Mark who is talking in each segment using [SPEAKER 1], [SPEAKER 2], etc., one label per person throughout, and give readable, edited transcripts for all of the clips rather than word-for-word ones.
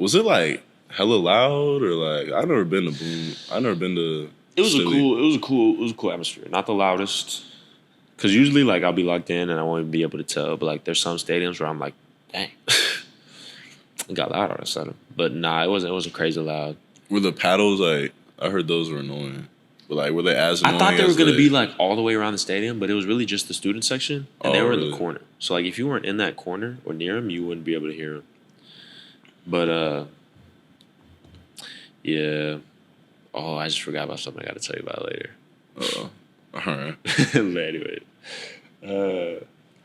[SPEAKER 1] Was it like hella loud or like I've never been to Boom. I've never been to.
[SPEAKER 2] It was a cool atmosphere. Not the loudest, because usually like I'll be locked in and I won't be able to tell. But like there's some stadiums where I'm like, dang, it got loud all of a sudden. But nah, it wasn't crazy loud.
[SPEAKER 1] Were the paddles like? I heard those were annoying. But like, were they as annoying?
[SPEAKER 2] I thought they were going to be like all the way around the stadium, but it was really just the student section, and they were in the corner. So like, if you weren't in that corner or near them, you wouldn't be able to hear them. But yeah. Oh, I just forgot about something I got to tell you about later.
[SPEAKER 1] All right.
[SPEAKER 2] But anyway,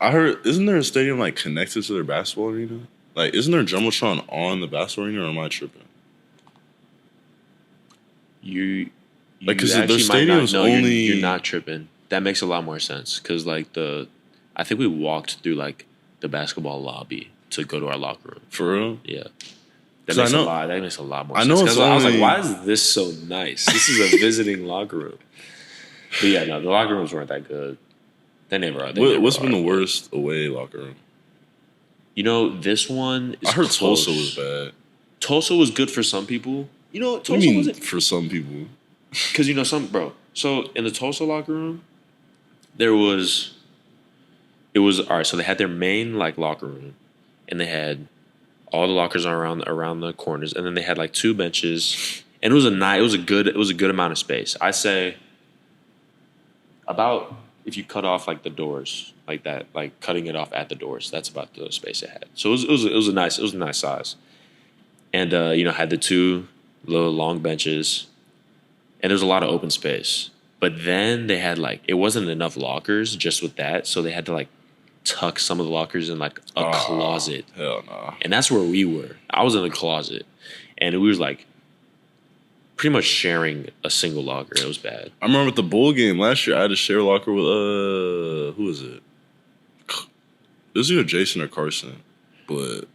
[SPEAKER 1] I heard, isn't there a stadium like connected to their basketball arena? Like, isn't there a Jumbotron on the basketball arena, or am I tripping?
[SPEAKER 2] You
[SPEAKER 1] like, because their stadium's only.
[SPEAKER 2] You're not tripping. That makes a lot more sense because like I think we walked through like the basketball lobby to go to our locker room.
[SPEAKER 1] For real?
[SPEAKER 2] Yeah. That makes a lot more sense.
[SPEAKER 1] I know it's
[SPEAKER 2] I was like, why is this so nice? This is a visiting locker room. But yeah, no, the locker rooms weren't that good. They never are.
[SPEAKER 1] What's been the worst away locker room?
[SPEAKER 2] You know, this one is
[SPEAKER 1] I heard
[SPEAKER 2] close.
[SPEAKER 1] Tulsa was bad.
[SPEAKER 2] Tulsa was good for some people. You know, Tulsa
[SPEAKER 1] what do you mean
[SPEAKER 2] wasn't
[SPEAKER 1] for some people.
[SPEAKER 2] Because you know So in the Tulsa locker room, it was all right. So they had their main like locker room, and they had all the lockers around the corners, and then they had like two benches, and it was a good amount of space. I say about if you cut off like the doors like that, like cutting it off at the doors, that's about the space it had. So it was a nice size, and had the two little long benches, and there's a lot of open space. But then they had like it wasn't enough lockers just with that, so they had to like tuck some of the lockers in like a closet.
[SPEAKER 1] Hell no.
[SPEAKER 2] And that's where we were. I was in the closet, and we was like pretty much sharing a single locker. It was bad.
[SPEAKER 1] I remember at the bowl game last year, I had to share a locker with who was it? It was either Jason or Carson. But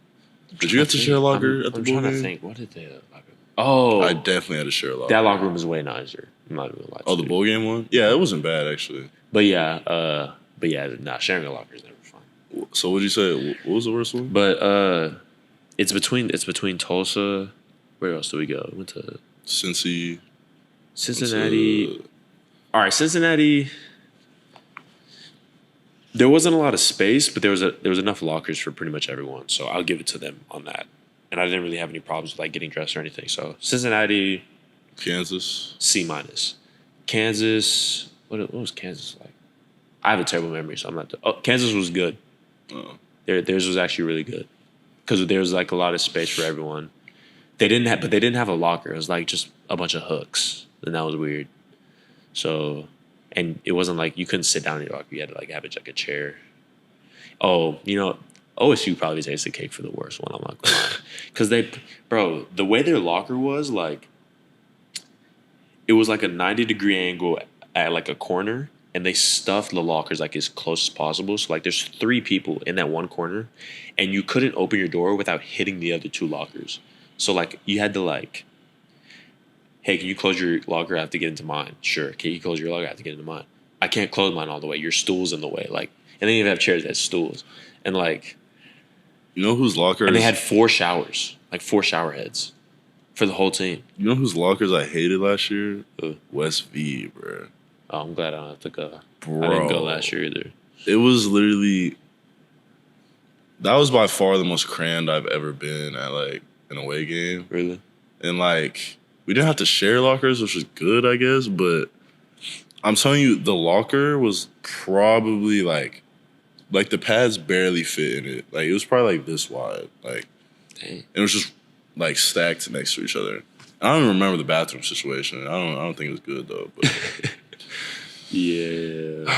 [SPEAKER 1] did you have to share a locker at the bowl game? I'm trying to think.
[SPEAKER 2] What did they locker? Oh,
[SPEAKER 1] I definitely had to share a locker.
[SPEAKER 2] That locker room is way nicer. I'm not even gonna lie.
[SPEAKER 1] Oh, the bowl game one? Yeah, it wasn't bad actually.
[SPEAKER 2] But yeah, sharing a locker is never fun.
[SPEAKER 1] So what'd you say? What was the worst one?
[SPEAKER 2] But it's between Tulsa. Where else do we go? We went to
[SPEAKER 1] Cincinnati.
[SPEAKER 2] All right, Cincinnati. There wasn't a lot of space, but there was enough lockers for pretty much everyone. So I'll give it to them on that. And I didn't really have any problems with like getting dressed or anything. So Cincinnati,
[SPEAKER 1] Kansas,
[SPEAKER 2] C-. Kansas, what was Kansas like? I have a terrible memory, so I'm not. Kansas was good.
[SPEAKER 1] Oh.
[SPEAKER 2] Theirs was actually really good because there was like a lot of space for everyone. They didn't have a locker. It was like just a bunch of hooks, and that was weird. So, and it wasn't like you couldn't sit down in your locker. You had to like have like a chair. Oh, OSU probably takes the cake for the worst one. I'm not gonna lie, because the way their locker was like, it was like a 90-degree angle at like a corner, and they stuffed the lockers like as close as possible. So like, there's 3 people in that one corner, and you couldn't open your door without hitting the other 2 lockers. So like, you had to like, hey, can you close your locker? I have to get into mine. Sure. Can you close your locker? I have to get into mine. I can't close mine all the way. Your stool's in the way. Like, and they even have chairs that have stools, and like.
[SPEAKER 1] You know whose lockers?
[SPEAKER 2] And they had 4 showers, like 4 shower heads for the whole team.
[SPEAKER 1] You know whose lockers I hated last year? West V, bro.
[SPEAKER 2] Oh, I'm glad I don't have to go. Bro, I didn't go last year either.
[SPEAKER 1] It was literally... That was by far the most crammed I've ever been at, like, an away game.
[SPEAKER 2] Really?
[SPEAKER 1] And, like, we didn't have to share lockers, which was good, I guess, but I'm telling you, the locker was probably, like the pads barely fit in it. Like, it was probably, like, this wide. Like, dang. And it was just, like, stacked next to each other. I don't even remember the bathroom situation. I don't think it was good, though. But
[SPEAKER 2] yeah.